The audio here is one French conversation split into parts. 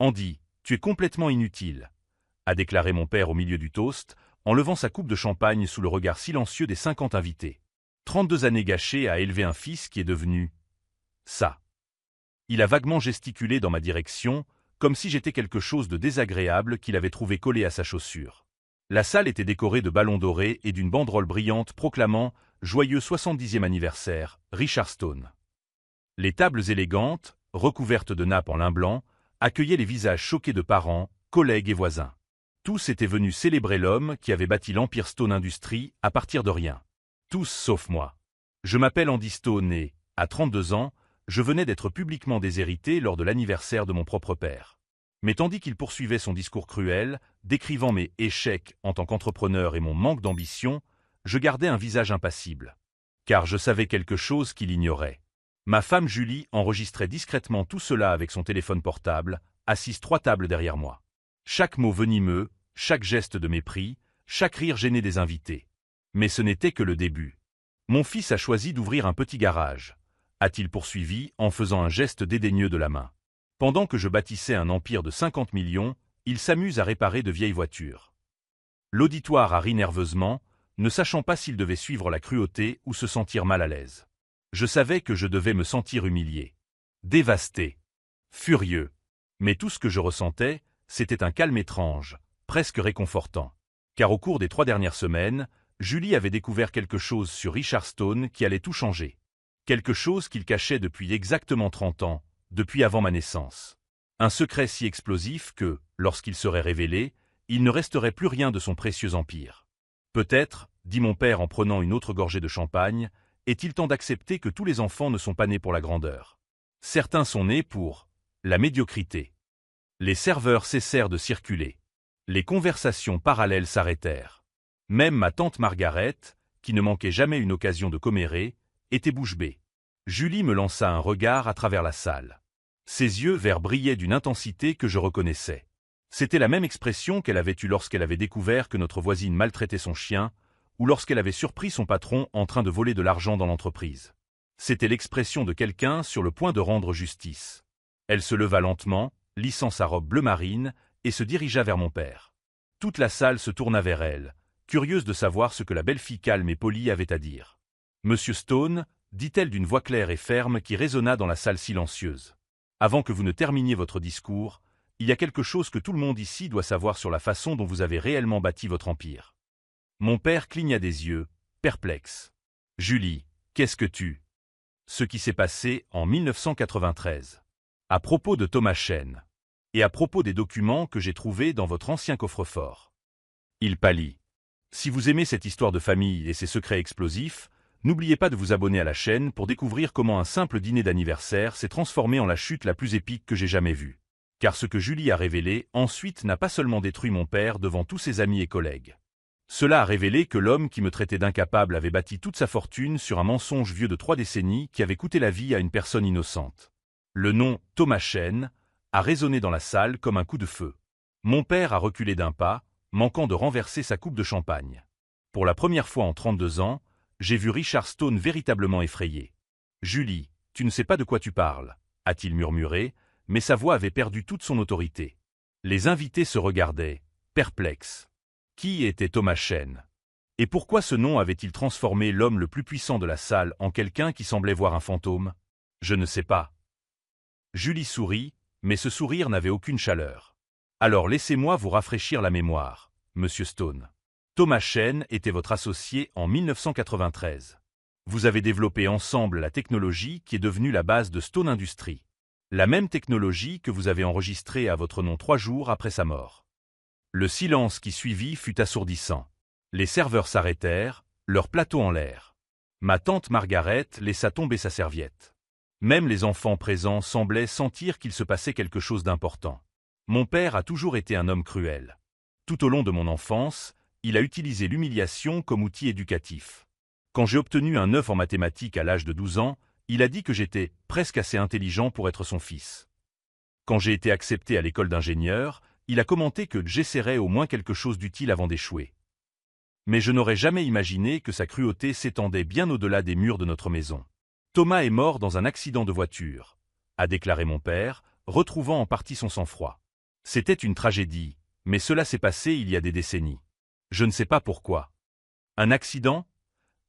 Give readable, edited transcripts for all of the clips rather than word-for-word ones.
Andy, tu es complètement inutile, a déclaré mon père au milieu du toast, en levant sa coupe de champagne sous le regard silencieux des 50 invités. 32 années gâchées à élever un fils qui est devenu ça. Il a vaguement gesticulé dans ma direction, comme si j'étais quelque chose de désagréable qu'il avait trouvé collé à sa chaussure. La salle était décorée de ballons dorés et d'une banderole brillante proclamant « Joyeux 70e anniversaire, Richard Stone ». Les tables élégantes, recouvertes de nappes en lin blanc, accueillaient les visages choqués de parents, collègues et voisins. Tous étaient venus célébrer l'homme qui avait bâti l'empire Stone Industries à partir de rien. Tous sauf moi. Je m'appelle Andy Stone et, à 32 ans, je venais d'être publiquement déshérité lors de l'anniversaire de mon propre père. Mais tandis qu'il poursuivait son discours cruel, décrivant mes échecs en tant qu'entrepreneur et mon manque d'ambition, je gardais un visage impassible. Car je savais quelque chose qu'il ignorait. Ma femme Julie enregistrait discrètement tout cela avec son téléphone portable, assise 3 tables derrière moi. Chaque mot venimeux, chaque geste de mépris, chaque rire gêné des invités. Mais ce n'était que le début. Mon fils a choisi d'ouvrir un petit garage, a-t-il poursuivi en faisant un geste dédaigneux de la main. Pendant que je bâtissais un empire de 50 millions, il s'amuse à réparer de vieilles voitures. L'auditoire a ri nerveusement, ne sachant pas s'il devait suivre la cruauté ou se sentir mal à l'aise. Je savais que je devais me sentir humilié, dévasté, furieux. Mais tout ce que je ressentais, c'était un calme étrange, presque réconfortant. Car au cours des 3 dernières semaines, Julie avait découvert quelque chose sur Richard Stone qui allait tout changer. Quelque chose qu'il cachait depuis exactement 30 ans, depuis avant ma naissance. Un secret si explosif que, lorsqu'il serait révélé, il ne resterait plus rien de son précieux empire. Peut-être, dit mon père en prenant une autre gorgée de champagne, est-il temps d'accepter que tous les enfants ne sont pas nés pour la grandeur. Certains sont nés pour la médiocrité. Les serveurs cessèrent de circuler. Les conversations parallèles s'arrêtèrent. Même ma tante Margaret, qui ne manquait jamais une occasion de commérer, était bouche bée. Julie me lança un regard à travers la salle. Ses yeux verts brillaient d'une intensité que je reconnaissais. C'était la même expression qu'elle avait eue lorsqu'elle avait découvert que notre voisine maltraitait son chien, ou lorsqu'elle avait surpris son patron en train de voler de l'argent dans l'entreprise. C'était l'expression de quelqu'un sur le point de rendre justice. Elle se leva lentement, lissant sa robe bleu marine, et se dirigea vers mon père. Toute la salle se tourna vers elle, curieuse de savoir ce que la belle fille calme et polie avait à dire. « Monsieur Stone », dit-elle d'une voix claire et ferme qui résonna dans la salle silencieuse. « Avant que vous ne terminiez votre discours, il y a quelque chose que tout le monde ici doit savoir sur la façon dont vous avez réellement bâti votre empire. » Mon père cligna des yeux, perplexe. « Julie, qu'est-ce que tu… » Ce qui s'est passé en 1993. À propos de Thomas Chen. Et à propos des documents que j'ai trouvés dans votre ancien coffre-fort. Il pâlit. Si vous aimez cette histoire de famille et ses secrets explosifs, n'oubliez pas de vous abonner à la chaîne pour découvrir comment un simple dîner d'anniversaire s'est transformé en la chute la plus épique que j'ai jamais vue. Car ce que Julie a révélé ensuite n'a pas seulement détruit mon père devant tous ses amis et collègues. Cela a révélé que l'homme qui me traitait d'incapable avait bâti toute sa fortune sur un mensonge vieux de 3 décennies qui avait coûté la vie à une personne innocente. Le nom Thomas Chen a résonné dans la salle comme un coup de feu. Mon père a reculé d'un pas, manquant de renverser sa coupe de champagne. Pour la première fois en 32 ans, j'ai vu Richard Stone véritablement effrayé. « Julie, tu ne sais pas de quoi tu parles », a-t-il murmuré, mais sa voix avait perdu toute son autorité. Les invités se regardaient, perplexes. Qui était Thomas Chen? Et pourquoi ce nom avait-il transformé l'homme le plus puissant de la salle en quelqu'un qui semblait voir un fantôme? Je ne sais pas. Julie sourit, mais ce sourire n'avait aucune chaleur. Alors laissez-moi vous rafraîchir la mémoire, Monsieur Stone. Thomas Chen était votre associé en 1993. Vous avez développé ensemble la technologie qui est devenue la base de Stone Industries. La même technologie que vous avez enregistrée à votre nom 3 jours après sa mort. Le silence qui suivit fut assourdissant. Les serveurs s'arrêtèrent, leur plateau en l'air. Ma tante Margaret laissa tomber sa serviette. Même les enfants présents semblaient sentir qu'il se passait quelque chose d'important. Mon père a toujours été un homme cruel. Tout au long de mon enfance, il a utilisé l'humiliation comme outil éducatif. Quand j'ai obtenu un 9 en mathématiques à l'âge de 12 ans, il a dit que j'étais presque assez intelligent pour être son fils. Quand j'ai été accepté à l'école d'ingénieur, il a commenté que j'essaierais au moins quelque chose d'utile avant d'échouer. Mais je n'aurais jamais imaginé que sa cruauté s'étendait bien au-delà des murs de notre maison. Thomas est mort dans un accident de voiture, a déclaré mon père, retrouvant en partie son sang-froid. C'était une tragédie, mais cela s'est passé il y a des décennies. Je ne sais pas pourquoi. Un accident?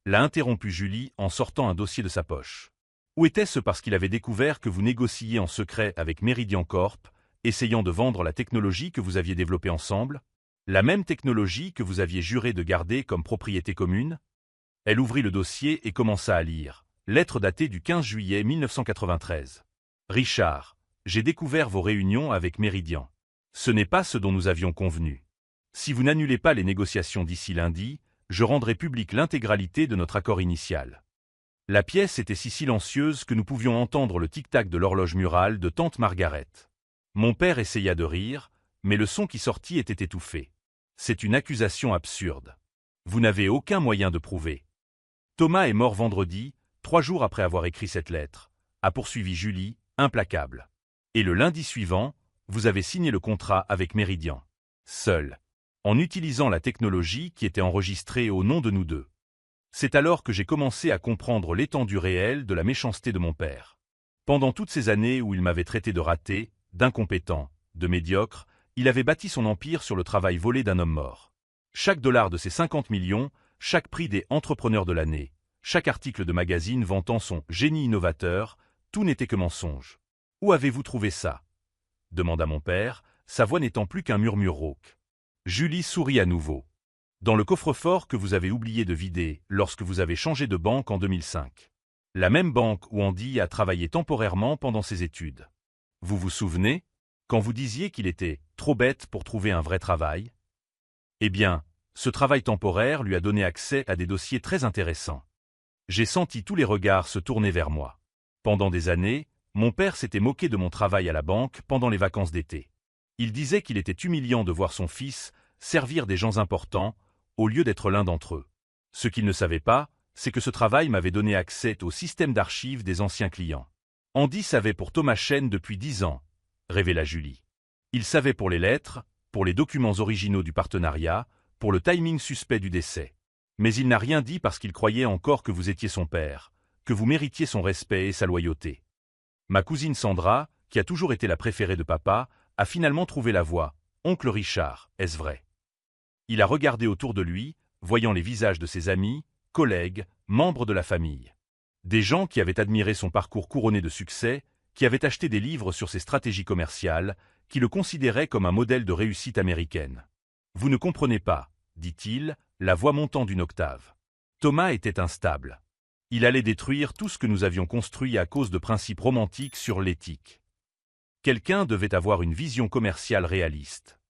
L'a interrompu Julie en sortant un dossier de sa poche. Ou était-ce parce qu'il avait découvert que vous négociiez en secret avec Meridian Corp, essayant de vendre la technologie que vous aviez développée ensemble? La même technologie que vous aviez juré de garder comme propriété commune? Elle ouvrit le dossier et commença à lire. Lettre datée du 15 juillet 1993. Richard, j'ai découvert vos réunions avec Meridian. Ce n'est pas ce dont nous avions convenu. Si vous n'annulez pas les négociations d'ici lundi, je rendrai publique l'intégralité de notre accord initial. La pièce était si silencieuse que nous pouvions entendre le tic-tac de l'horloge murale de tante Margaret. Mon père essaya de rire, mais le son qui sortit était étouffé. C'est une accusation absurde. Vous n'avez aucun moyen de prouver. Thomas est mort vendredi, 3 jours après avoir écrit cette lettre, a poursuivi Julie, implacable. Et le lundi suivant, vous avez signé le contrat avec Meridian. Seul. En utilisant la technologie qui était enregistrée au nom de nous deux. C'est alors que j'ai commencé à comprendre l'étendue réelle de la méchanceté de mon père. Pendant toutes ces années où il m'avait traité de raté, d'incompétent, de médiocre, il avait bâti son empire sur le travail volé d'un homme mort. Chaque dollar de ses 50 millions, chaque prix des entrepreneurs de l'année, chaque article de magazine vantant son génie innovateur, tout n'était que mensonge. Où avez-vous trouvé ça? Demanda mon père, sa voix n'étant plus qu'un murmure rauque. Julie sourit à nouveau. Dans le coffre-fort que vous avez oublié de vider lorsque vous avez changé de banque en 2005. La même banque où Andy a travaillé temporairement pendant ses études. Vous vous souvenez, quand vous disiez qu'il était trop bête pour trouver un vrai travail? Eh bien, ce travail temporaire lui a donné accès à des dossiers très intéressants. J'ai senti tous les regards se tourner vers moi. Pendant des années, mon père s'était moqué de mon travail à la banque pendant les vacances d'été. Il disait qu'il était humiliant de voir son fils servir des gens importants, au lieu d'être l'un d'entre eux. Ce qu'il ne savait pas, c'est que ce travail m'avait donné accès au système d'archives des anciens clients. Andy savait pour Thomas Chen depuis 10 ans, révéla Julie. Il savait pour les lettres, pour les documents originaux du partenariat, pour le timing suspect du décès. Mais il n'a rien dit parce qu'il croyait encore que vous étiez son père, que vous méritiez son respect et sa loyauté. Ma cousine Sandra, qui a toujours été la préférée de papa, a finalement trouvé la voie. Oncle Richard, est-ce vrai? Il a regardé autour de lui, voyant les visages de ses amis, collègues, membres de la famille. Des gens qui avaient admiré son parcours couronné de succès, qui avaient acheté des livres sur ses stratégies commerciales, qui le considéraient comme un modèle de réussite américaine. Vous ne comprenez pas, dit-il, la voix montant d'une octave. Thomas était instable. Il allait détruire tout ce que nous avions construit à cause de principes romantiques sur l'éthique. Quelqu'un devait avoir une vision commerciale réaliste.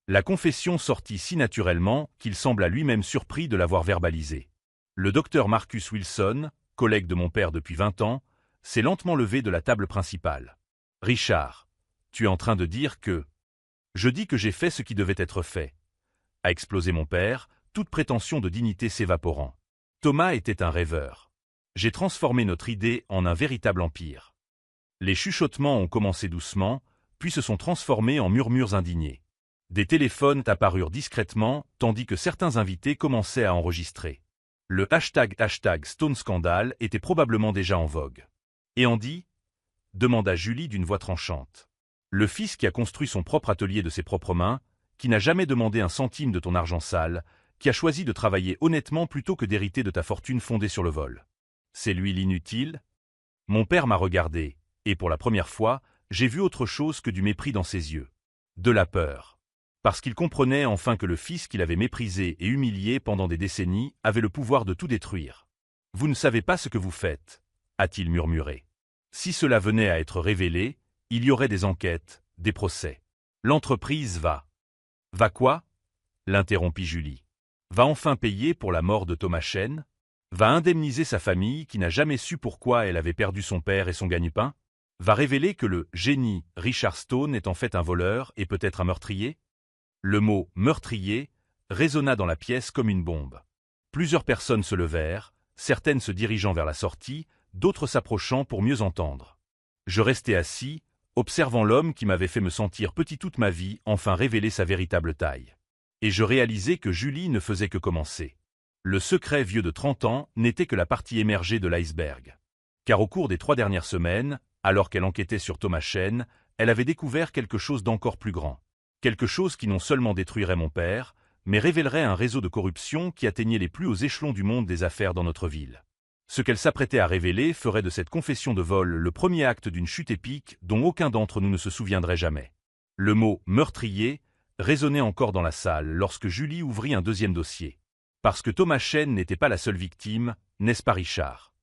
La confession sortit si naturellement qu'il sembla lui-même surpris de l'avoir verbalisée. Le docteur Marcus Wilson, collègue de mon père depuis 20 ans, s'est lentement levé de la table principale. « Richard, tu es en train de dire que… » « Je dis que j'ai fait ce qui devait être fait. » A explosé mon père, toute prétention de dignité s'évaporant. Thomas était un rêveur. J'ai transformé notre idée en un véritable empire. Les chuchotements ont commencé doucement, puis se sont transformés en murmures indignés. Des téléphones apparurent discrètement, tandis que certains invités commençaient à enregistrer. Le hashtag Stone Scandal était probablement déjà en vogue. « Et Andy ?» demanda Julie d'une voix tranchante. Le fils qui a construit son propre atelier de ses propres mains, qui n'a jamais demandé un centime de ton argent sale, qui a choisi de travailler honnêtement plutôt que d'hériter de ta fortune fondée sur le vol. C'est lui l'inutile? Mon père m'a regardé, et pour la première fois, j'ai vu autre chose que du mépris dans ses yeux. De la peur. Parce qu'il comprenait enfin que le fils qu'il avait méprisé et humilié pendant des décennies avait le pouvoir de tout détruire. « Vous ne savez pas ce que vous faites, » a-t-il murmuré. Si cela venait à être révélé, il y aurait des enquêtes, des procès. L'entreprise va… Va quoi? L'interrompit Julie. Va enfin payer pour la mort de Thomas Chen? Va indemniser sa famille qui n'a jamais su pourquoi elle avait perdu son père et son gagne-pain? Va révéler que le génie Richard Stone est en fait un voleur et peut-être un meurtrier? Le mot « meurtrier » résonna dans la pièce comme une bombe. Plusieurs personnes se levèrent, certaines se dirigeant vers la sortie, d'autres s'approchant pour mieux entendre. Je restais assis, observant l'homme qui m'avait fait me sentir petit toute ma vie enfin révéler sa véritable taille. Et je réalisais que Julie ne faisait que commencer. Le secret vieux de 30 ans n'était que la partie émergée de l'iceberg. Car au cours des 3 dernières semaines, alors qu'elle enquêtait sur Thomas Chen, elle avait découvert quelque chose d'encore plus grand. Quelque chose qui non seulement détruirait mon père, mais révélerait un réseau de corruption qui atteignait les plus hauts échelons du monde des affaires dans notre ville. Ce qu'elle s'apprêtait à révéler ferait de cette confession de vol le premier acte d'une chute épique dont aucun d'entre nous ne se souviendrait jamais. Le mot « meurtrier » résonnait encore dans la salle lorsque Julie ouvrit un deuxième dossier. Parce que Thomas Chen n'était pas la seule victime, n'est-ce pas Richard?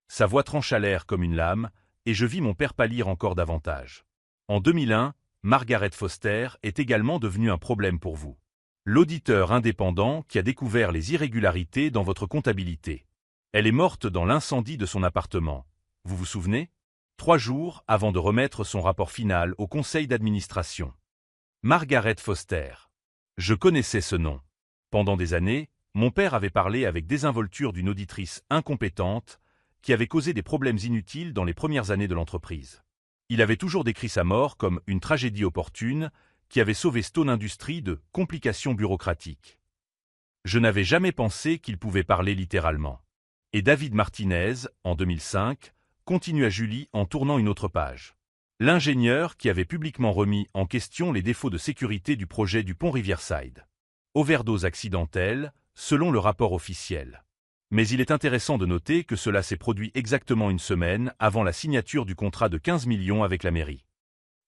Sa voix trancha l'air comme une lame, et je vis mon père pâlir encore davantage. En 2001, Margaret Foster est également devenue un problème pour vous. L'auditeur indépendant qui a découvert les irrégularités dans votre comptabilité. Elle est morte dans l'incendie de son appartement. Vous vous souvenez? 3 jours avant de remettre son rapport final au conseil d'administration. Margaret Foster. Je connaissais ce nom. Pendant des années, mon père avait parlé avec désinvolture d'une auditrice incompétente qui avait causé des problèmes inutiles dans les premières années de l'entreprise. Il avait toujours décrit sa mort comme une tragédie opportune qui avait sauvé Stone Industries de complications bureaucratiques. Je n'avais jamais pensé qu'il pouvait parler littéralement. Et David Martinez, en 2005, continua Julie en tournant une autre page. L'ingénieur qui avait publiquement remis en question les défauts de sécurité du projet du pont Riverside. Overdose accidentelle, selon le rapport officiel. Mais il est intéressant de noter que cela s'est produit exactement une semaine avant la signature du contrat de 15 millions avec la mairie.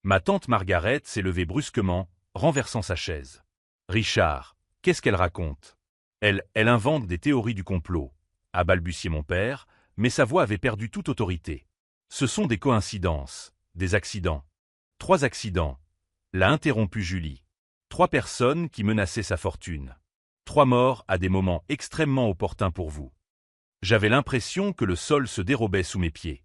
Ma tante Margaret s'est levée brusquement, renversant sa chaise. « Richard, qu'est-ce qu'elle raconte ? Elle invente des théories du complot, » a balbutié mon père, mais sa voix avait perdu toute autorité. « Ce sont des coïncidences, des accidents. 3 accidents, » l'a interrompu Julie. 3 personnes qui menaçaient sa fortune. 3 morts à des moments extrêmement opportuns pour vous. J'avais l'impression que le sol se dérobait sous mes pieds.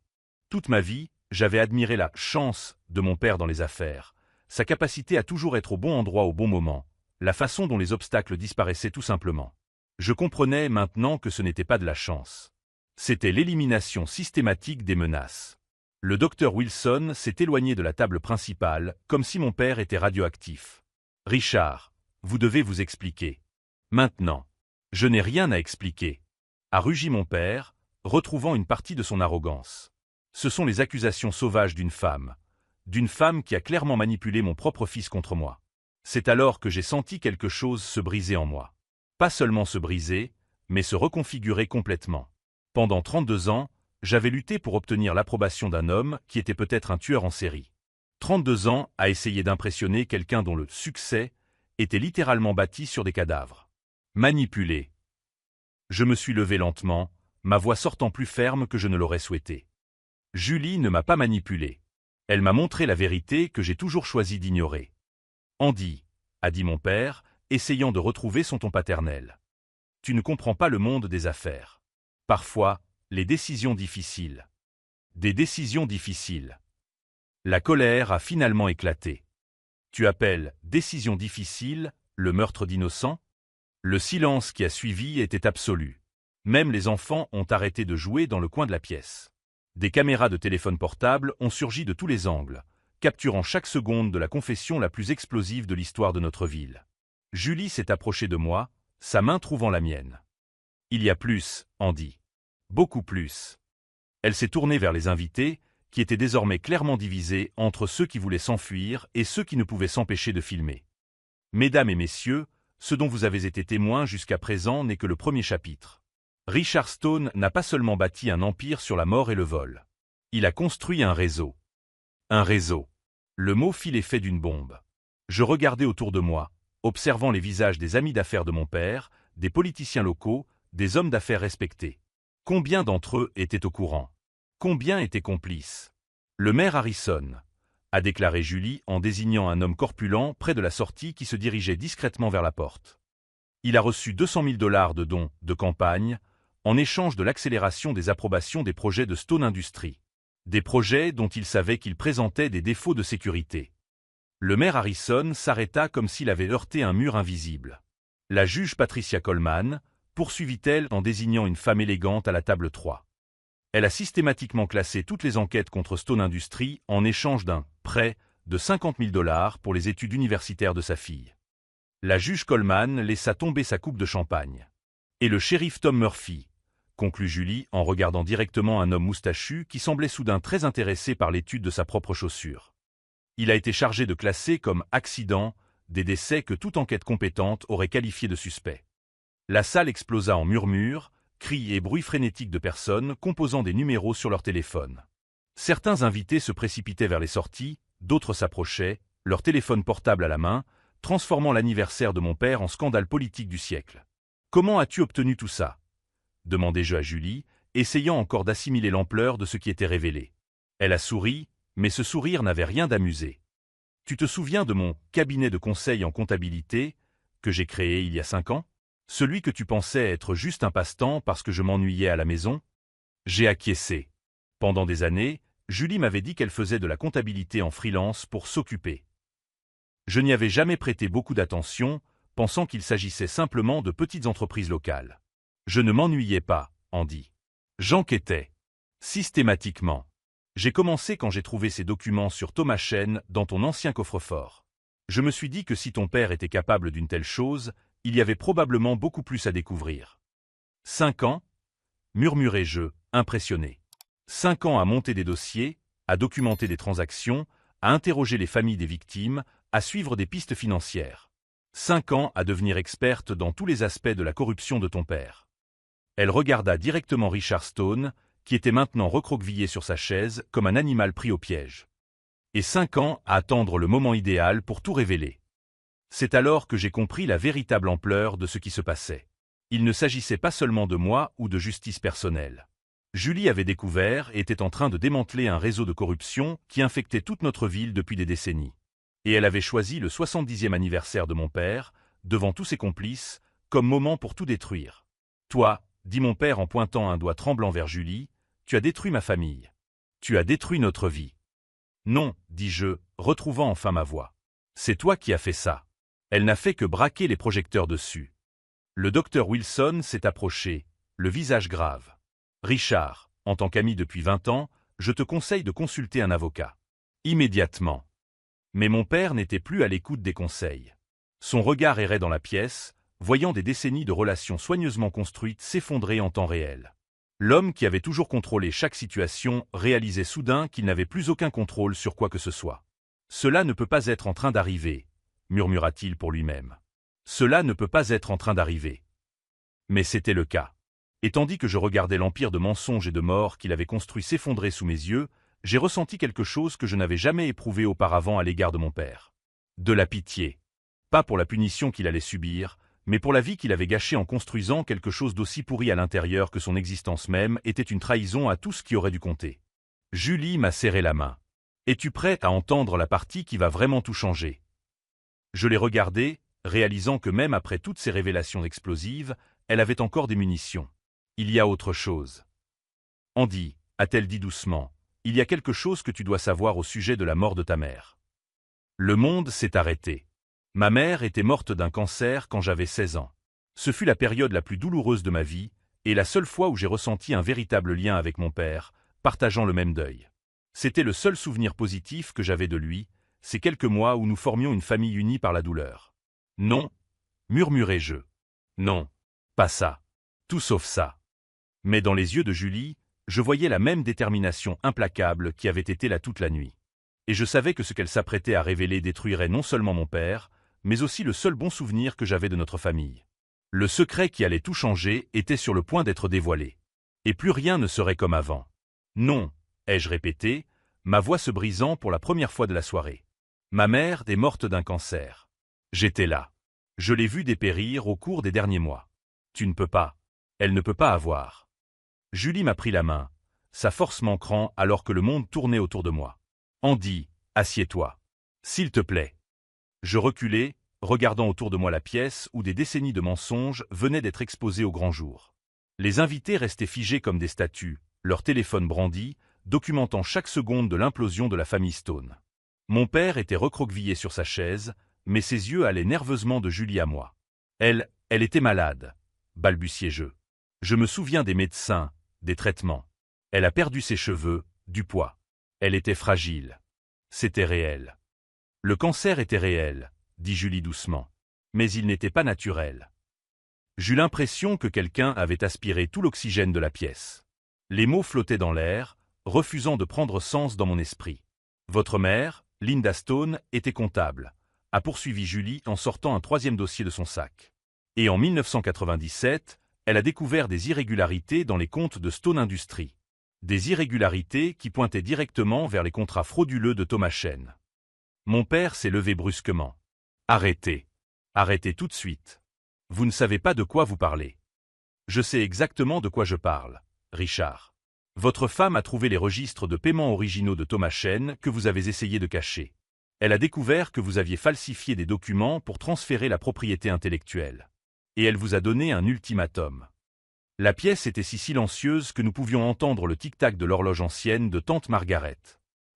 Toute ma vie, j'avais admiré la « chance » de mon père dans les affaires, sa capacité à toujours être au bon endroit au bon moment, la façon dont les obstacles disparaissaient tout simplement. Je comprenais maintenant que ce n'était pas de la chance. C'était l'élimination systématique des menaces. Le docteur Wilson s'est éloigné de la table principale, comme si mon père était radioactif. « Richard, vous devez vous expliquer. » Maintenant. Je n'ai rien à expliquer. A rugi mon père, retrouvant une partie de son arrogance. Ce sont les accusations sauvages d'une femme qui a clairement manipulé mon propre fils contre moi. C'est alors que j'ai senti quelque chose se briser en moi. Pas seulement se briser, mais se reconfigurer complètement. Pendant 32 ans, j'avais lutté pour obtenir l'approbation d'un homme qui était peut-être un tueur en série. 32 ans à essayer d'impressionner quelqu'un dont le succès était littéralement bâti sur des cadavres. Manipulé. Je me suis levé lentement, ma voix sortant plus ferme que je ne l'aurais souhaité. Julie ne m'a pas manipulé. Elle m'a montré la vérité que j'ai toujours choisi d'ignorer. Andy, a dit mon père, essayant de retrouver son ton paternel. Tu ne comprends pas le monde des affaires. Parfois, les décisions difficiles. Des décisions difficiles. La colère a finalement éclaté. Tu appelles « décision difficile » le meurtre d'innocents ? Le silence qui a suivi était absolu. Même les enfants ont arrêté de jouer dans le coin de la pièce. Des caméras de téléphone portable ont surgi de tous les angles, capturant chaque seconde de la confession la plus explosive de l'histoire de notre ville. Julie s'est approchée de moi, sa main trouvant la mienne. Il y a plus, Andy. Beaucoup plus. Elle s'est tournée vers les invités, qui étaient désormais clairement divisés entre ceux qui voulaient s'enfuir et ceux qui ne pouvaient s'empêcher de filmer. Mesdames et messieurs, ce dont vous avez été témoins jusqu'à présent n'est que le premier chapitre. Richard Stone n'a pas seulement bâti un empire sur la mort et le vol. Il a construit un réseau. Un réseau. Le mot fit l'effet d'une bombe. Je regardais autour de moi, observant les visages des amis d'affaires de mon père, des politiciens locaux, des hommes d'affaires respectés. Combien d'entre eux étaient au courant? Combien étaient complices? Le maire Harrison, a déclaré Julie en désignant un homme corpulent près de la sortie qui se dirigeait discrètement vers la porte. Il a reçu 200 000 $ de dons de campagne en échange de l'accélération des approbations des projets de Stone Industries. Des projets dont il savait qu'ils présentaient des défauts de sécurité. Le maire Harrison s'arrêta comme s'il avait heurté un mur invisible. La juge Patricia Coleman, poursuivit-elle en désignant une femme élégante à la table 3. Elle a systématiquement classé toutes les enquêtes contre Stone Industries en échange d'un prêt de 50 000 $ pour les études universitaires de sa fille. La juge Coleman laissa tomber sa coupe de champagne. Et le shérif Tom Murphy, conclut Julie en regardant directement un homme moustachu qui semblait soudain très intéressé par l'étude de sa propre chaussure. Il a été chargé de classer comme accident des décès que toute enquête compétente aurait qualifiés de suspects. La salle explosa en murmures, cris et bruits frénétiques de personnes composant des numéros sur leur téléphone. Certains invités se précipitaient vers les sorties, d'autres s'approchaient, leur téléphone portable à la main, transformant l'anniversaire de mon père en scandale politique du siècle. « Comment as-tu obtenu tout ça ?» demandai-je à Julie, essayant encore d'assimiler l'ampleur de ce qui était révélé. Elle a souri, mais ce sourire n'avait rien d'amusé. « Tu te souviens de mon cabinet de conseil en comptabilité que j'ai créé il y a 5 ans? Celui que tu pensais être juste un passe-temps parce que je m'ennuyais à la maison ?» J'ai acquiescé. Pendant des années, Julie m'avait dit qu'elle faisait de la comptabilité en freelance pour s'occuper. Je n'y avais jamais prêté beaucoup d'attention, pensant qu'il s'agissait simplement de petites entreprises locales. Je ne m'ennuyais pas, Andy. J'enquêtais. Systématiquement. J'ai commencé quand j'ai trouvé ces documents sur Thomas Chen dans ton ancien coffre-fort. Je me suis dit que si ton père était capable d'une telle chose, il y avait probablement beaucoup plus à découvrir. 5 ans? Murmurai-je, impressionné. 5 ans à monter des dossiers, à documenter des transactions, à interroger les familles des victimes, à suivre des pistes financières. 5 ans à devenir experte dans tous les aspects de la corruption de ton père. Elle regarda directement Richard Stone, qui était maintenant recroquevillé sur sa chaise comme un animal pris au piège. Et 5 ans à attendre le moment idéal pour tout révéler. C'est alors que j'ai compris la véritable ampleur de ce qui se passait. Il ne s'agissait pas seulement de moi ou de justice personnelle. Julie avait découvert et était en train de démanteler un réseau de corruption qui infectait toute notre ville depuis des décennies. Et elle avait choisi le 70e anniversaire de mon père, devant tous ses complices, comme moment pour tout détruire. « Toi, » dit mon père en pointant un doigt tremblant vers Julie, « tu as détruit ma famille. Tu as détruit notre vie. » « Non, » dis-je, retrouvant enfin ma voix. « C'est toi qui as fait ça. » Elle n'a fait que braquer les projecteurs dessus. Le docteur Wilson s'est approché, le visage grave. « Richard, en tant qu'ami depuis 20 ans, je te conseille de consulter un avocat. » Immédiatement. Mais mon père n'était plus à l'écoute des conseils. Son regard errait dans la pièce, voyant des décennies de relations soigneusement construites s'effondrer en temps réel. L'homme qui avait toujours contrôlé chaque situation réalisait soudain qu'il n'avait plus aucun contrôle sur quoi que ce soit. « Cela ne peut pas être en train d'arriver, » murmura-t-il pour lui-même. « Cela ne peut pas être en train d'arriver. » Mais c'était le cas. Et tandis que je regardais l'empire de mensonges et de morts qu'il avait construit s'effondrer sous mes yeux, j'ai ressenti quelque chose que je n'avais jamais éprouvé auparavant à l'égard de mon père. De la pitié. Pas pour la punition qu'il allait subir, mais pour la vie qu'il avait gâchée en construisant quelque chose d'aussi pourri à l'intérieur que son existence même était une trahison à tout ce qui aurait dû compter. Julie m'a serré la main. « Es-tu prêt à entendre la partie qui va vraiment tout changer ?» Je l'ai regardée, réalisant que même après toutes ces révélations explosives, elle avait encore des munitions. « Il y a autre chose. »« Andy, » a-t-elle dit doucement, « il y a quelque chose que tu dois savoir au sujet de la mort de ta mère. » Le monde s'est arrêté. Ma mère était morte d'un cancer quand j'avais 16 ans. Ce fut la période la plus douloureuse de ma vie, et la seule fois où j'ai ressenti un véritable lien avec mon père, partageant le même deuil. C'était le seul souvenir positif que j'avais de lui, ces quelques mois où nous formions une famille unie par la douleur. « Non, » murmurai-je. « Non, pas ça. Tout sauf ça. » Mais dans les yeux de Julie, je voyais la même détermination implacable qui avait été là toute la nuit. Et je savais que ce qu'elle s'apprêtait à révéler détruirait non seulement mon père, mais aussi le seul bon souvenir que j'avais de notre famille. Le secret qui allait tout changer était sur le point d'être dévoilé. Et plus rien ne serait comme avant. « Non », ai-je répété, ma voix se brisant pour la première fois de la soirée. Ma mère est morte d'un cancer. J'étais là. Je l'ai vue dépérir au cours des derniers mois. Tu ne peux pas. Elle ne peut pas avoir. Julie m'a pris la main, sa force manquant alors que le monde tournait autour de moi. Andy, assieds-toi. S'il te plaît. Je reculai, regardant autour de moi la pièce où des décennies de mensonges venaient d'être exposées au grand jour. Les invités restaient figés comme des statues, leur téléphone brandi, documentant chaque seconde de l'implosion de la famille Stone. Mon père était recroquevillé sur sa chaise, mais ses yeux allaient nerveusement de Julie à moi. Elle était malade, balbutiai-je. Je me souviens des médecins, des traitements. Elle a perdu ses cheveux, du poids. Elle était fragile. C'était réel. Le cancer était réel, dit Julie doucement. Mais il n'était pas naturel. J'eus l'impression que quelqu'un avait aspiré tout l'oxygène de la pièce. Les mots flottaient dans l'air, refusant de prendre sens dans mon esprit. Votre mère, Linda Stone était comptable, a poursuivi Julie en sortant un troisième dossier de son sac. Et en 1997, elle a découvert des irrégularités dans les comptes de Stone Industries. Des irrégularités qui pointaient directement vers les contrats frauduleux de Thomas Chen. Mon père s'est levé brusquement. Arrêtez. Arrêtez tout de suite. Vous ne savez pas de quoi vous parlez. Je sais exactement de quoi je parle, Richard. Votre femme a trouvé les registres de paiement originaux de Thomas Chen que vous avez essayé de cacher. Elle a découvert que vous aviez falsifié des documents pour transférer la propriété intellectuelle. Et elle vous a donné un ultimatum. La pièce était si silencieuse que nous pouvions entendre le tic-tac de l'horloge ancienne de tante Margaret.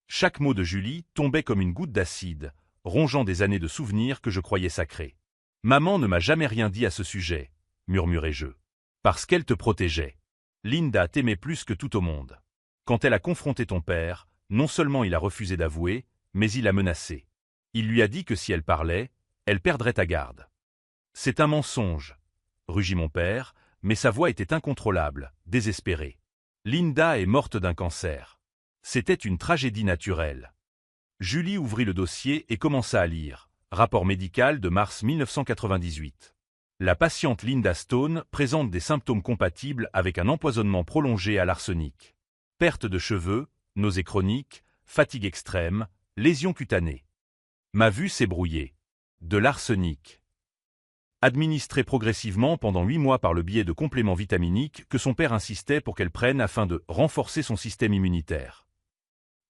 Chaque mot de Julie tombait comme une goutte d'acide, rongeant des années de souvenirs que je croyais sacrés. « Maman ne m'a jamais rien dit à ce sujet, » murmurai-je. « Parce qu'elle te protégeait. Linda t'aimait plus que tout au monde. Quand elle a confronté ton père, non seulement il a refusé d'avouer, mais il l'a menacé. Il lui a dit que si elle parlait, elle perdrait ta garde. »« C'est un mensonge, » rugit mon père, mais sa voix était incontrôlable, désespérée. « Linda est morte d'un cancer. C'était une tragédie naturelle. » Julie ouvrit le dossier et commença à lire. Rapport médical de mars 1998. La patiente Linda Stone présente des symptômes compatibles avec un empoisonnement prolongé à l'arsenic. Perte de cheveux, nausées chroniques, fatigue extrême, lésions cutanées. Ma vue s'est brouillée. De l'arsenic. Administré progressivement pendant 8 mois par le biais de compléments vitaminiques que son père insistait pour qu'elle prenne afin de renforcer son système immunitaire.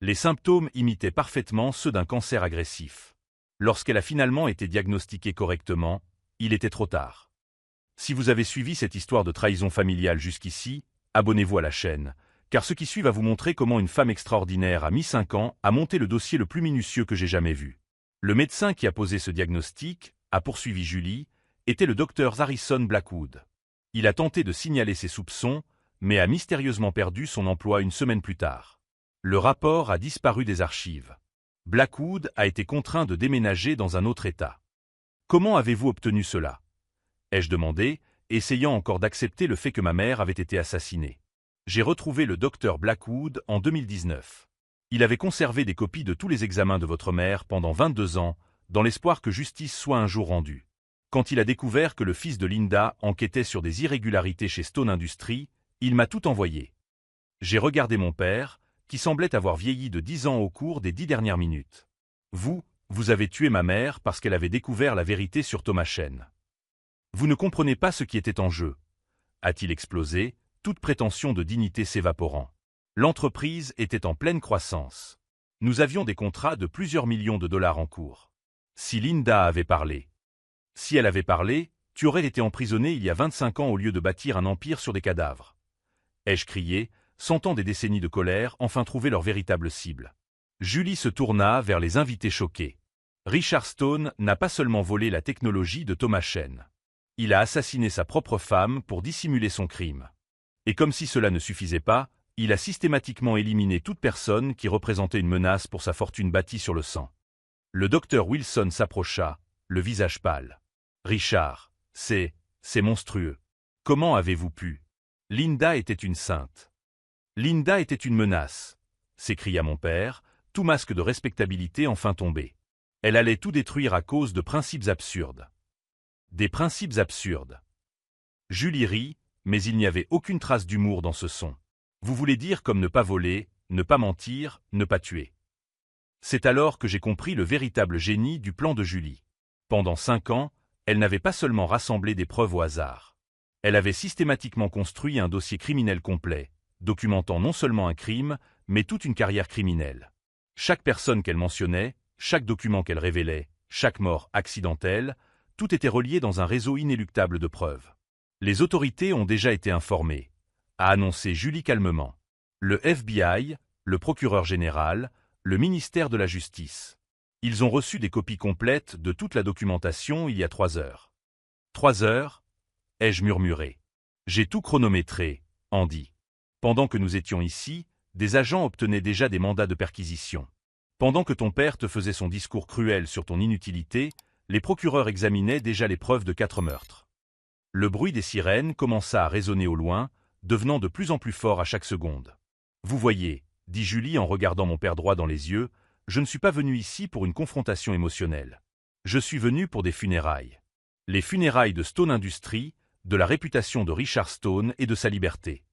Les symptômes imitaient parfaitement ceux d'un cancer agressif. Lorsqu'elle a finalement été diagnostiquée correctement, il était trop tard. Si vous avez suivi cette histoire de trahison familiale jusqu'ici, abonnez-vous à la chaîne, car ce qui suit va vous montrer comment une femme extraordinaire à mi-5 ans a monté le dossier le plus minutieux que j'ai jamais vu. Le médecin qui a posé ce diagnostic, a poursuivi Julie, était le docteur Harrison Blackwood. Il a tenté de signaler ses soupçons, mais a mystérieusement perdu son emploi une semaine plus tard. Le rapport a disparu des archives. Blackwood a été contraint de déménager dans un autre État. Comment avez-vous obtenu cela ? Ai-je demandé, essayant encore d'accepter le fait que ma mère avait été assassinée. J'ai retrouvé le docteur Blackwood en 2019. Il avait conservé des copies de tous les examens de votre mère pendant 22 ans, dans l'espoir que justice soit un jour rendue. Quand il a découvert que le fils de Linda enquêtait sur des irrégularités chez Stone Industries, il m'a tout envoyé. J'ai regardé mon père, qui semblait avoir vieilli de 10 ans au cours des 10 dernières minutes. Vous avez tué ma mère parce qu'elle avait découvert la vérité sur Thomas Chen. Vous ne comprenez pas ce qui était en jeu, a-t-il explosé, toute prétention de dignité s'évaporant. L'entreprise était en pleine croissance. Nous avions des contrats de plusieurs millions de dollars en cours. Si Linda avait parlé. Si elle avait parlé, tu aurais été emprisonné il y a 25 ans au lieu de bâtir un empire sur des cadavres. Ai-je crié, sentant des décennies de colère enfin trouver leur véritable cible. Julie se tourna vers les invités choqués. Richard Stone n'a pas seulement volé la technologie de Thomas Chen. Il a assassiné sa propre femme pour dissimuler son crime. Et comme si cela ne suffisait pas, il a systématiquement éliminé toute personne qui représentait une menace pour sa fortune bâtie sur le sang. Le docteur Wilson s'approcha, le visage pâle. Richard, c'est monstrueux. Comment avez-vous pu ? Linda était une sainte. Linda était une menace, s'écria mon père, tout masque de respectabilité enfin tombé. Elle allait tout détruire à cause de principes absurdes. Des principes absurdes. Julie rit, mais il n'y avait aucune trace d'humour dans ce son. Vous voulez dire comme ne pas voler, ne pas mentir, ne pas tuer. C'est alors que j'ai compris le véritable génie du plan de Julie. Pendant 5 ans, elle n'avait pas seulement rassemblé des preuves au hasard. Elle avait systématiquement construit un dossier criminel complet, documentant non seulement un crime, mais toute une carrière criminelle. Chaque personne qu'elle mentionnait, chaque document qu'elle révélait, chaque mort accidentelle, tout était relié dans un réseau inéluctable de preuves. Les autorités ont déjà été informées, a annoncé Julie calmement. Le FBI, le procureur général, le ministère de la Justice. Ils ont reçu des copies complètes de toute la documentation il y a 3 heures. 3 heures ? Ai-je murmuré. J'ai tout chronométré, Andy. Pendant que nous étions ici, des agents obtenaient déjà des mandats de perquisition. Pendant que ton père te faisait son discours cruel sur ton inutilité, les procureurs examinaient déjà les preuves de 4 meurtres. Le bruit des sirènes commença à résonner au loin, devenant de plus en plus fort à chaque seconde. Vous voyez, dit Julie en regardant mon père droit dans les yeux, je ne suis pas venu ici pour une confrontation émotionnelle. Je suis venu pour des funérailles. Les funérailles de Stone Industries, de la réputation de Richard Stone et de sa liberté.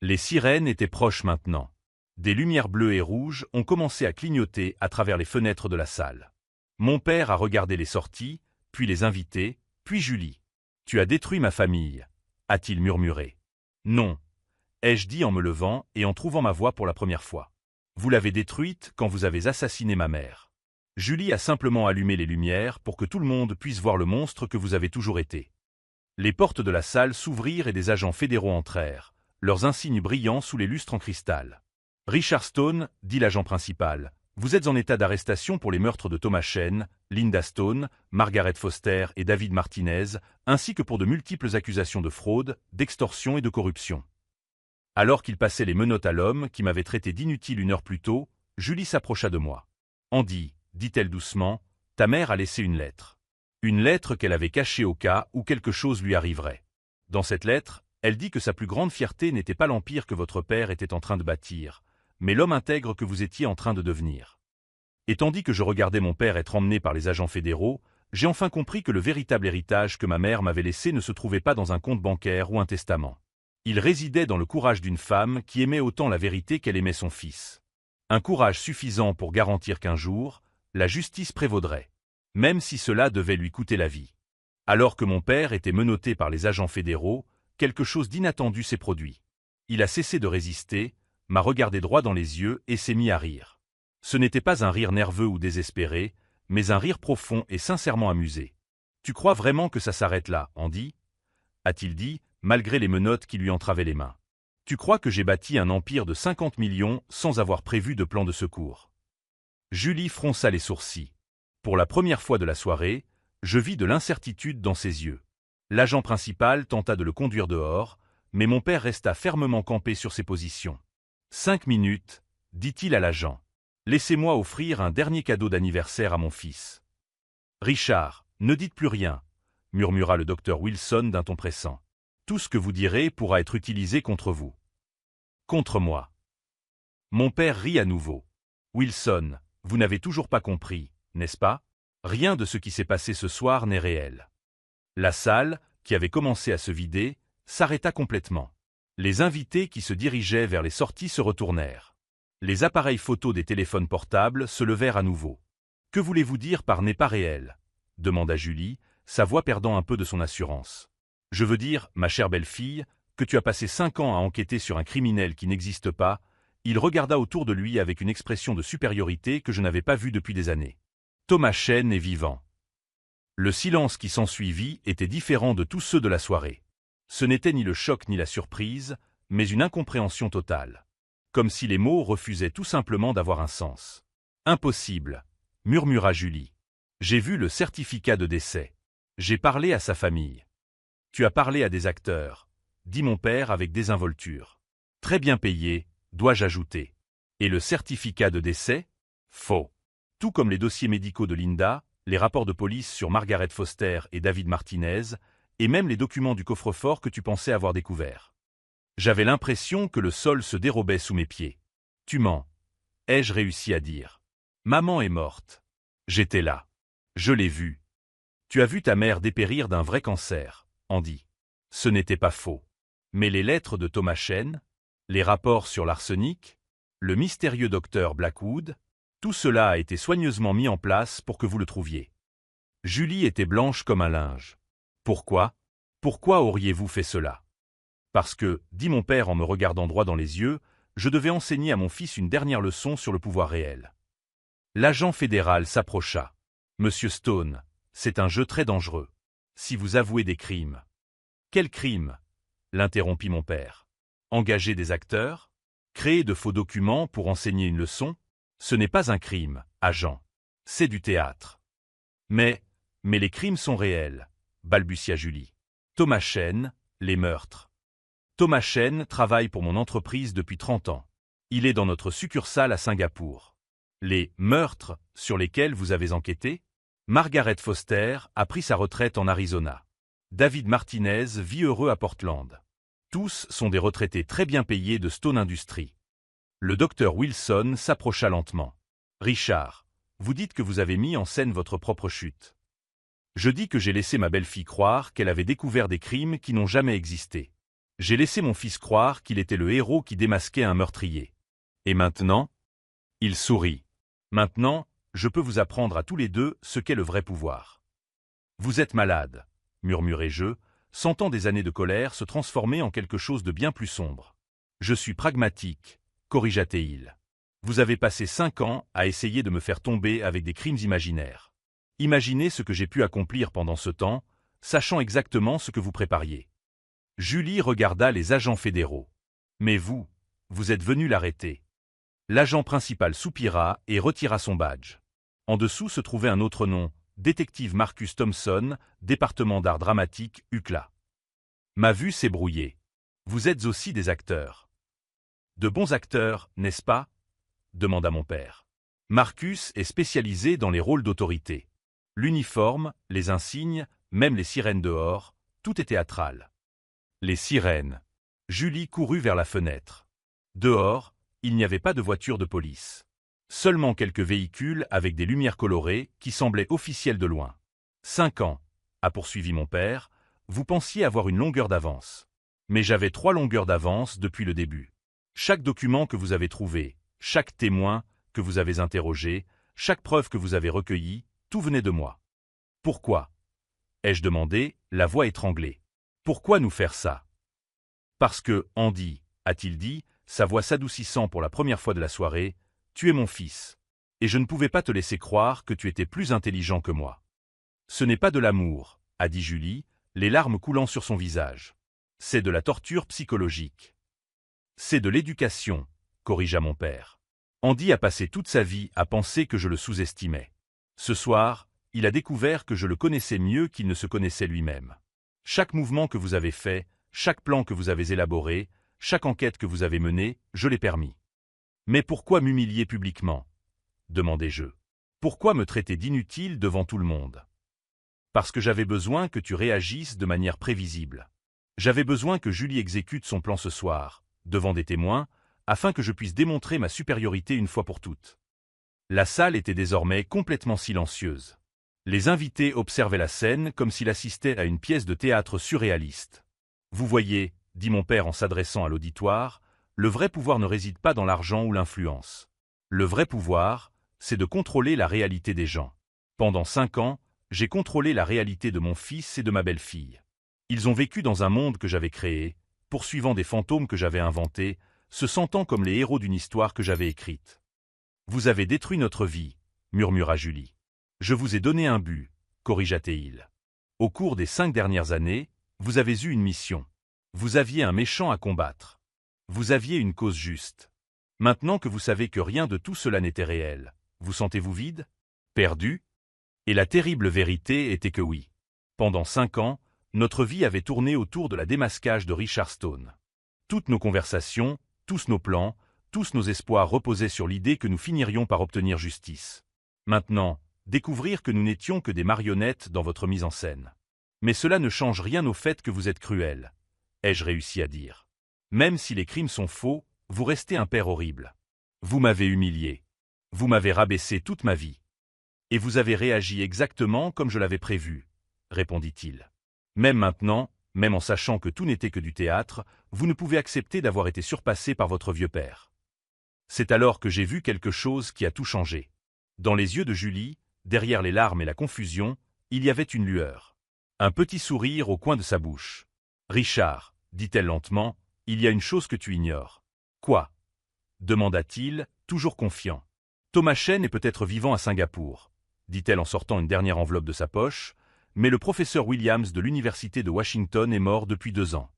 Les sirènes étaient proches maintenant. Des lumières bleues et rouges ont commencé à clignoter à travers les fenêtres de la salle. Mon père a regardé les sorties, puis les invités, puis Julie. « Tu as détruit ma famille », a-t-il murmuré. « Non », ai-je dit en me levant et en trouvant ma voix pour la première fois. « Vous l'avez détruite quand vous avez assassiné ma mère. » Julie a simplement allumé les lumières pour que tout le monde puisse voir le monstre que vous avez toujours été. Les portes de la salle s'ouvrirent et des agents fédéraux entrèrent, leurs insignes brillants sous les lustres en cristal. « Richard Stone, dit l'agent principal, vous êtes en état d'arrestation pour les meurtres de Thomas Chen, Linda Stone, Margaret Foster et David Martinez, ainsi que pour de multiples accusations de fraude, d'extorsion et de corruption. » Alors qu'il passait les menottes à l'homme qui m'avait traité d'inutile une heure plus tôt, Julie s'approcha de moi. « Andy, dit-elle doucement, ta mère a laissé une lettre. Une lettre qu'elle avait cachée au cas où quelque chose lui arriverait. Dans cette lettre, elle dit que sa plus grande fierté n'était pas l'empire que votre père était en train de bâtir, mais l'homme intègre que vous étiez en train de devenir. Et tandis que je regardais mon père être emmené par les agents fédéraux, j'ai enfin compris que le véritable héritage que ma mère m'avait laissé ne se trouvait pas dans un compte bancaire ou un testament. Il résidait dans le courage d'une femme qui aimait autant la vérité qu'elle aimait son fils. Un courage suffisant pour garantir qu'un jour, la justice prévaudrait, même si cela devait lui coûter la vie. Alors que mon père était menotté par les agents fédéraux, quelque chose d'inattendu s'est produit. Il a cessé de résister, m'a regardé droit dans les yeux et s'est mis à rire. Ce n'était pas un rire nerveux ou désespéré, mais un rire profond et sincèrement amusé. « Tu crois vraiment que ça s'arrête là, Andy ?» a-t-il dit, malgré les menottes qui lui entravaient les mains. « Tu crois que j'ai bâti un empire de 50 millions sans avoir prévu de plan de secours ?» Julie fronça les sourcils. Pour la première fois de la soirée, je vis de l'incertitude dans ses yeux. L'agent principal tenta de le conduire dehors, mais mon père resta fermement campé sur ses positions. « 5 minutes, dit-il à l'agent. Laissez-moi offrir un dernier cadeau d'anniversaire à mon fils. »« Richard, ne dites plus rien, » murmura le docteur Wilson d'un ton pressant. « Tout ce que vous direz pourra être utilisé contre vous. »« Contre moi. » Mon père rit à nouveau. « Wilson, vous n'avez toujours pas compris, n'est-ce pas? Rien de ce qui s'est passé ce soir n'est réel. » La salle, qui avait commencé à se vider, s'arrêta complètement. Les invités qui se dirigeaient vers les sorties se retournèrent. Les appareils photos des téléphones portables se levèrent à nouveau. « Que voulez-vous dire par n'est pas réel ?» demanda Julie, sa voix perdant un peu de son assurance. « Je veux dire, ma chère belle-fille, que tu as passé 5 ans à enquêter sur un criminel qui n'existe pas. » Il regarda autour de lui avec une expression de supériorité que je n'avais pas vue depuis des années. « Thomas Chen est vivant. » Le silence qui s'ensuivit était différent de tous ceux de la soirée. Ce n'était ni le choc ni la surprise, mais une incompréhension totale. Comme si les mots refusaient tout simplement d'avoir un sens. « Impossible, » murmura Julie. « J'ai vu le certificat de décès. J'ai parlé à sa famille. »« Tu as parlé à des acteurs, » dit mon père avec désinvolture. « Très bien payé, dois-je ajouter. Et le certificat de décès? Faux. Tout comme les dossiers médicaux de Linda, les rapports de police sur Margaret Foster et David Martinez, et même les documents du coffre-fort que tu pensais avoir découverts. J'avais l'impression que le sol se dérobait sous mes pieds. Tu mens, ai-je réussi à dire. Maman est morte. J'étais là. Je l'ai vue. Tu as vu ta mère dépérir d'un vrai cancer, Andy. Ce n'était pas faux. Mais les lettres de Thomas Chen, les rapports sur l'arsenic, le mystérieux docteur Blackwood, tout cela a été soigneusement mis en place pour que vous le trouviez. Julie était blanche comme un linge. Pourquoi? Pourquoi auriez-vous fait cela? Parce que, dit mon père en me regardant droit dans les yeux, je devais enseigner à mon fils une dernière leçon sur le pouvoir réel. L'agent fédéral s'approcha. Monsieur Stone, c'est un jeu très dangereux. Si vous avouez des crimes. Quels crimes? L'interrompit mon père. Engager des acteurs? Créer de faux documents pour enseigner une leçon? Ce n'est pas un crime, agent. C'est du théâtre. Mais les crimes sont réels, balbutia Julie. Thomas Chen, les meurtres. Thomas Chen travaille pour mon entreprise depuis 30 ans. Il est dans notre succursale à Singapour. Les meurtres sur lesquels vous avez enquêté? Margaret Foster a pris sa retraite en Arizona. David Martinez vit heureux à Portland. Tous sont des retraités très bien payés de Stone Industries. Le docteur Wilson s'approcha lentement. Richard, vous dites que vous avez mis en scène votre propre chute. Je dis que j'ai laissé ma belle-fille croire qu'elle avait découvert des crimes qui n'ont jamais existé. J'ai laissé mon fils croire qu'il était le héros qui démasquait un meurtrier. Et maintenant? Il sourit. Maintenant, je peux vous apprendre à tous les deux ce qu'est le vrai pouvoir. Vous êtes malade, murmurai-je, sentant des années de colère se transformer en quelque chose de bien plus sombre. Je suis pragmatique, corrigea-t-il. Vous avez passé 5 ans à essayer de me faire tomber avec des crimes imaginaires. Imaginez ce que j'ai pu accomplir pendant ce temps, sachant exactement ce que vous prépariez. Julie regarda les agents fédéraux. Mais vous êtes venu l'arrêter. L'agent principal soupira et retira son badge. En dessous se trouvait un autre nom, détective Marcus Thompson, département d'art dramatique, UCLA. Ma vue s'est brouillée. Vous êtes aussi des acteurs. De bons acteurs, n'est-ce pas? Demanda mon père. Marcus est spécialisé dans les rôles d'autorité. L'uniforme, les insignes, même les sirènes dehors, tout est théâtral. Les sirènes. Julie courut vers la fenêtre. Dehors, il n'y avait pas de voiture de police. Seulement quelques véhicules avec des lumières colorées qui semblaient officiels de loin. 5 ans, a poursuivi mon père, vous pensiez avoir une longueur d'avance. Mais j'avais 3 longueurs d'avance depuis le début. Chaque document que vous avez trouvé, chaque témoin que vous avez interrogé, chaque preuve que vous avez recueillie, tout venait de moi. Pourquoi? Ai-je demandé, la voix étranglée. Pourquoi nous faire ça? Parce que, Andy, a-t-il dit, sa voix s'adoucissant pour la première fois de la soirée, tu es mon fils. Et je ne pouvais pas te laisser croire que tu étais plus intelligent que moi. Ce n'est pas de l'amour, a dit Julie, les larmes coulant sur son visage. C'est de la torture psychologique. C'est de l'éducation, corrigea mon père. Andy a passé toute sa vie à penser que je le sous-estimais. Ce soir, il a découvert que je le connaissais mieux qu'il ne se connaissait lui-même. Chaque mouvement que vous avez fait, chaque plan que vous avez élaboré, chaque enquête que vous avez menée, je l'ai permis. Mais pourquoi m'humilier publiquement? Demandai-je. Pourquoi me traiter d'inutile devant tout le monde? Parce que j'avais besoin que tu réagisses de manière prévisible. J'avais besoin que Julie exécute son plan ce soir, devant des témoins, afin que je puisse démontrer ma supériorité une fois pour toutes. La salle était désormais complètement silencieuse. Les invités observaient la scène comme s'ils assistaient à une pièce de théâtre surréaliste. Vous voyez, dit mon père en s'adressant à l'auditoire, le vrai pouvoir ne réside pas dans l'argent ou l'influence. Le vrai pouvoir, c'est de contrôler la réalité des gens. Pendant 5 ans, j'ai contrôlé la réalité de mon fils et de ma belle-fille. Ils ont vécu dans un monde que j'avais créé, poursuivant des fantômes que j'avais inventés, se sentant comme les héros d'une histoire que j'avais écrite. Vous avez détruit notre vie, murmura Julie. Je vous ai donné un but, corrigea-t-il. Au cours des 5 dernières années, vous avez eu une mission. Vous aviez un méchant à combattre. Vous aviez une cause juste. Maintenant que vous savez que rien de tout cela n'était réel, vous sentez-vous vide? Perdu? Et la terrible vérité était que oui. Pendant 5 ans, notre vie avait tourné autour de la démasquage de Richard Stone. Toutes nos conversations, tous nos plans, tous nos espoirs reposaient sur l'idée que nous finirions par obtenir justice. Maintenant, découvrir que nous n'étions que des marionnettes dans votre mise en scène. Mais cela ne change rien au fait que vous êtes cruel, ai-je réussi à dire. Même si les crimes sont faux, vous restez un père horrible. Vous m'avez humilié. Vous m'avez rabaissé toute ma vie. Et vous avez réagi exactement comme je l'avais prévu, répondit-il. Même maintenant, même en sachant que tout n'était que du théâtre, vous ne pouvez accepter d'avoir été surpassé par votre vieux père. C'est alors que j'ai vu quelque chose qui a tout changé. Dans les yeux de Julie, derrière les larmes et la confusion, il y avait une lueur. Un petit sourire au coin de sa bouche. « Richard, dit-elle lentement, il y a une chose que tu ignores. »« Quoi » demanda-t-il, toujours confiant. « Thomas Chen est peut-être vivant à Singapour, » dit-elle en sortant une dernière enveloppe de sa poche, mais le professeur Williams de l'université de Washington est mort depuis 2 ans.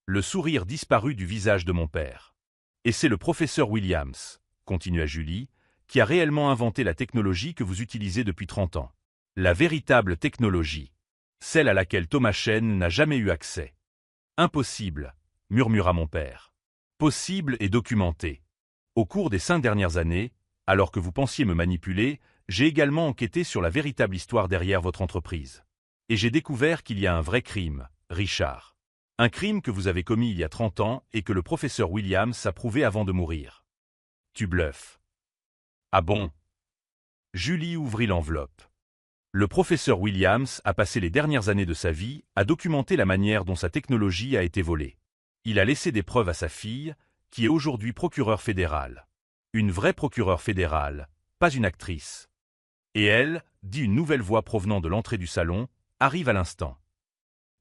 Le sourire disparut du visage de mon père. « Et c'est le professeur Williams, » continua Julie, qui a réellement inventé la technologie que vous utilisez depuis 30 ans. La véritable technologie. Celle à laquelle Thomas Chen n'a jamais eu accès. Impossible, murmura mon père. Possible et documenté. Au cours des 5 dernières années, alors que vous pensiez me manipuler, j'ai également enquêté sur la véritable histoire derrière votre entreprise. Et j'ai découvert qu'il y a un vrai crime, Richard. Un crime que vous avez commis il y a 30 ans et que le professeur Williams a prouvé avant de mourir. Tu bluffes. Ah bon? Julie ouvrit l'enveloppe. Le professeur Williams a passé les dernières années de sa vie à documenter la manière dont sa technologie a été volée. Il a laissé des preuves à sa fille, qui est aujourd'hui procureure fédérale. Une vraie procureure fédérale, pas une actrice. Et elle, dit une nouvelle voix provenant de l'entrée du salon, arrive à l'instant.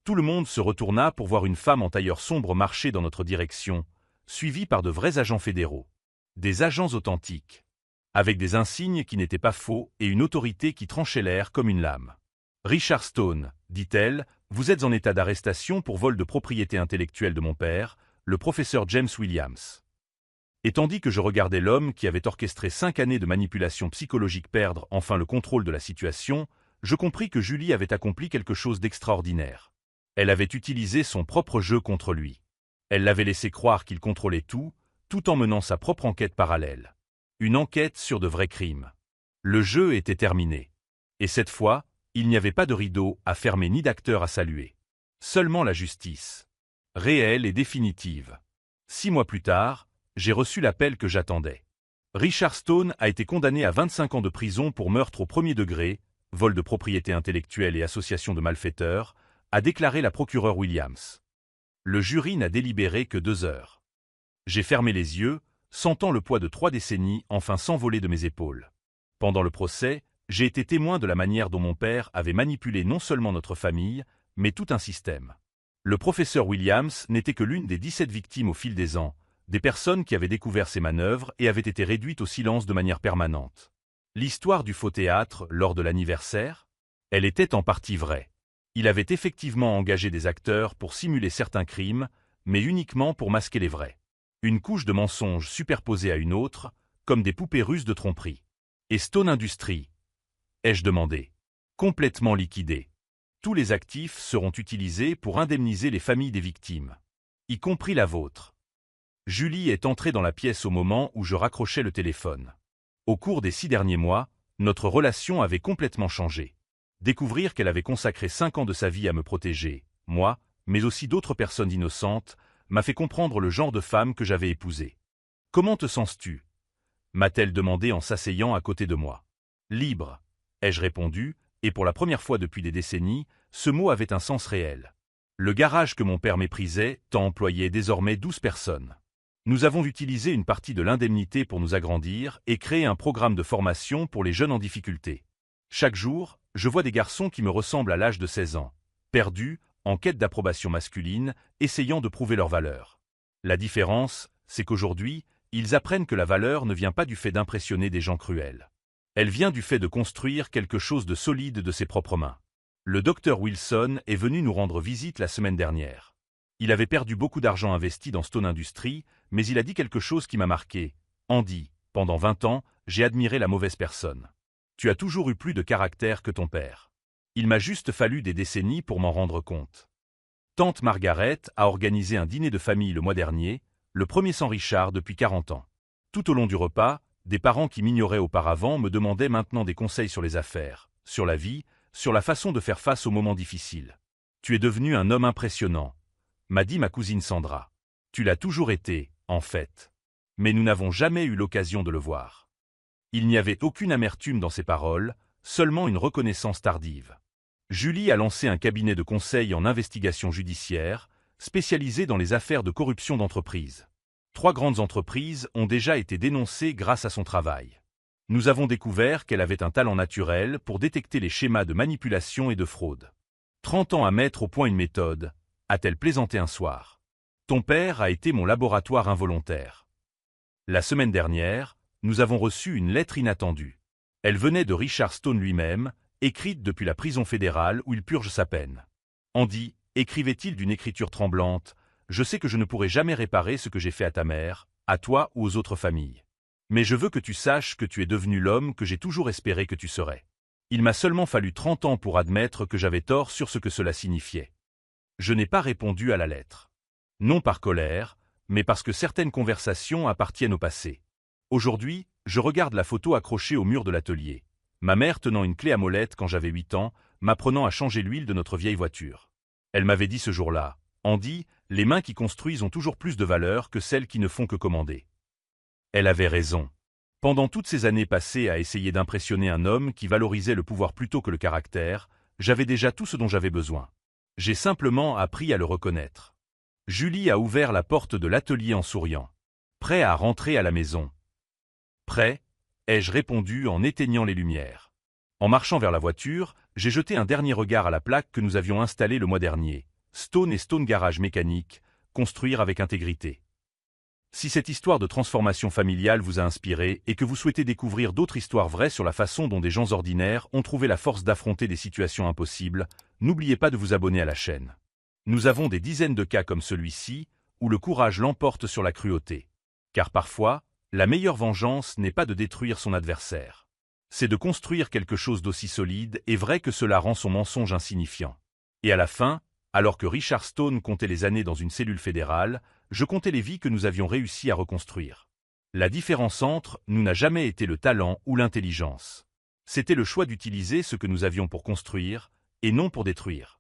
Tout le monde se retourna pour voir une femme en tailleur sombre marcher dans notre direction, suivie par de vrais agents fédéraux. Des agents authentiques. Avec des insignes qui n'étaient pas faux et une autorité qui tranchait l'air comme une lame. « Richard Stone, dit-elle, vous êtes en état d'arrestation pour vol de propriété intellectuelle de mon père, le professeur James Williams. » Et tandis que je regardais l'homme qui avait orchestré 5 années de manipulation psychologique perdre enfin le contrôle de la situation, je compris que Julie avait accompli quelque chose d'extraordinaire. Elle avait utilisé son propre jeu contre lui. Elle l'avait laissé croire qu'il contrôlait tout en menant sa propre enquête parallèle. Une enquête sur de vrais crimes. Le jeu était terminé. Et cette fois, il n'y avait pas de rideau à fermer ni d'acteur à saluer. Seulement la justice. Réelle et définitive. 6 mois plus tard, j'ai reçu l'appel que j'attendais. Richard Stone a été condamné à 25 ans de prison pour meurtre au premier degré, vol de propriété intellectuelle et association de malfaiteurs, a déclaré la procureure Williams. Le jury n'a délibéré que 2 heures. J'ai fermé les yeux, sentant le poids de 3 décennies enfin s'envoler de mes épaules. Pendant le procès, j'ai été témoin de la manière dont mon père avait manipulé non seulement notre famille, mais tout un système. Le professeur Williams n'était que l'une des 17 victimes au fil des ans, des personnes qui avaient découvert ces manœuvres et avaient été réduites au silence de manière permanente. L'histoire du faux théâtre lors de l'anniversaire? Elle était en partie vraie. Il avait effectivement engagé des acteurs pour simuler certains crimes, mais uniquement pour masquer les vrais. Une couche de mensonges superposée à une autre, comme des poupées russes de tromperie. Et Stone Industries? Ai-je demandé. Complètement liquidé. Tous les actifs seront utilisés pour indemniser les familles des victimes. Y compris la vôtre. Julie est entrée dans la pièce au moment où je raccrochais le téléphone. Au cours des 6 derniers mois, notre relation avait complètement changé. Découvrir qu'elle avait consacré 5 ans de sa vie à me protéger, moi, mais aussi d'autres personnes innocentes, m'a fait comprendre le genre de femme que j'avais épousée. « Comment te sens-tu » m'a-t-elle demandé en s'asseyant à côté de moi. « Libre » ai-je répondu, et pour la première fois depuis des décennies, ce mot avait un sens réel. Le garage que mon père méprisait employait désormais 12 personnes. Nous avons utilisé une partie de l'indemnité pour nous agrandir et créer un programme de formation pour les jeunes en difficulté. Chaque jour, je vois des garçons qui me ressemblent à l'âge de 16 ans, perdus, en quête d'approbation masculine, essayant de prouver leur valeur. La différence, c'est qu'aujourd'hui, ils apprennent que la valeur ne vient pas du fait d'impressionner des gens cruels. Elle vient du fait de construire quelque chose de solide de ses propres mains. Le docteur Wilson est venu nous rendre visite la semaine dernière. Il avait perdu beaucoup d'argent investi dans Stone Industries, mais il a dit quelque chose qui m'a marqué. Andy, pendant 20 ans, j'ai admiré la mauvaise personne. Tu as toujours eu plus de caractère que ton père. Il m'a juste fallu des décennies pour m'en rendre compte. Tante Margaret a organisé un dîner de famille le mois dernier, le premier sans Richard depuis 40 ans. Tout au long du repas, des parents qui m'ignoraient auparavant me demandaient maintenant des conseils sur les affaires, sur la vie, sur la façon de faire face aux moments difficiles. Tu es devenu un homme impressionnant, m'a dit ma cousine Sandra. Tu l'as toujours été, en fait. Mais nous n'avons jamais eu l'occasion de le voir. Il n'y avait aucune amertume dans ses paroles, seulement une reconnaissance tardive. Julie a lancé un cabinet de conseil en investigation judiciaire, spécialisé dans les affaires de corruption d'entreprise. 3 grandes entreprises ont déjà été dénoncées grâce à son travail. Nous avons découvert qu'elle avait un talent naturel pour détecter les schémas de manipulation et de fraude. 30 ans à mettre au point une méthode, a-t-elle plaisanté un soir. Ton père a été mon laboratoire involontaire. La semaine dernière, nous avons reçu une lettre inattendue. Elle venait de Richard Stone lui-même, écrite depuis la prison fédérale où il purge sa peine. Andy, écrivait-il d'une écriture tremblante, « Je sais que je ne pourrai jamais réparer ce que j'ai fait à ta mère, à toi ou aux autres familles. Mais je veux que tu saches que tu es devenu l'homme que j'ai toujours espéré que tu serais. Il m'a seulement fallu 30 ans pour admettre que j'avais tort sur ce que cela signifiait. » Je n'ai pas répondu à la lettre. Non par colère, mais parce que certaines conversations appartiennent au passé. Aujourd'hui, je regarde la photo accrochée au mur de l'atelier. Ma mère tenant une clé à molette quand j'avais 8 ans, m'apprenant à changer l'huile de notre vieille voiture. Elle m'avait dit ce jour-là, « Andy, les mains qui construisent ont toujours plus de valeur que celles qui ne font que commander. » Elle avait raison. Pendant toutes ces années passées à essayer d'impressionner un homme qui valorisait le pouvoir plutôt que le caractère, j'avais déjà tout ce dont j'avais besoin. J'ai simplement appris à le reconnaître. Julie a ouvert la porte de l'atelier en souriant. Prêt à rentrer à la maison. Prêt, ai-je répondu en éteignant les lumières. En marchant vers la voiture, j'ai jeté un dernier regard à la plaque que nous avions installée le mois dernier. Stone et Stone Garage Mécanique, construire avec intégrité. Si cette histoire de transformation familiale vous a inspiré et que vous souhaitez découvrir d'autres histoires vraies sur la façon dont des gens ordinaires ont trouvé la force d'affronter des situations impossibles, n'oubliez pas de vous abonner à la chaîne. Nous avons des dizaines de cas comme celui-ci, où le courage l'emporte sur la cruauté. Car parfois, la meilleure vengeance n'est pas de détruire son adversaire. C'est de construire quelque chose d'aussi solide et vrai que cela rend son mensonge insignifiant. Et à la fin, alors que Richard Stone comptait les années dans une cellule fédérale, je comptais les vies que nous avions réussi à reconstruire. La différence entre nous n'a jamais été le talent ou l'intelligence. C'était le choix d'utiliser ce que nous avions pour construire, et non pour détruire.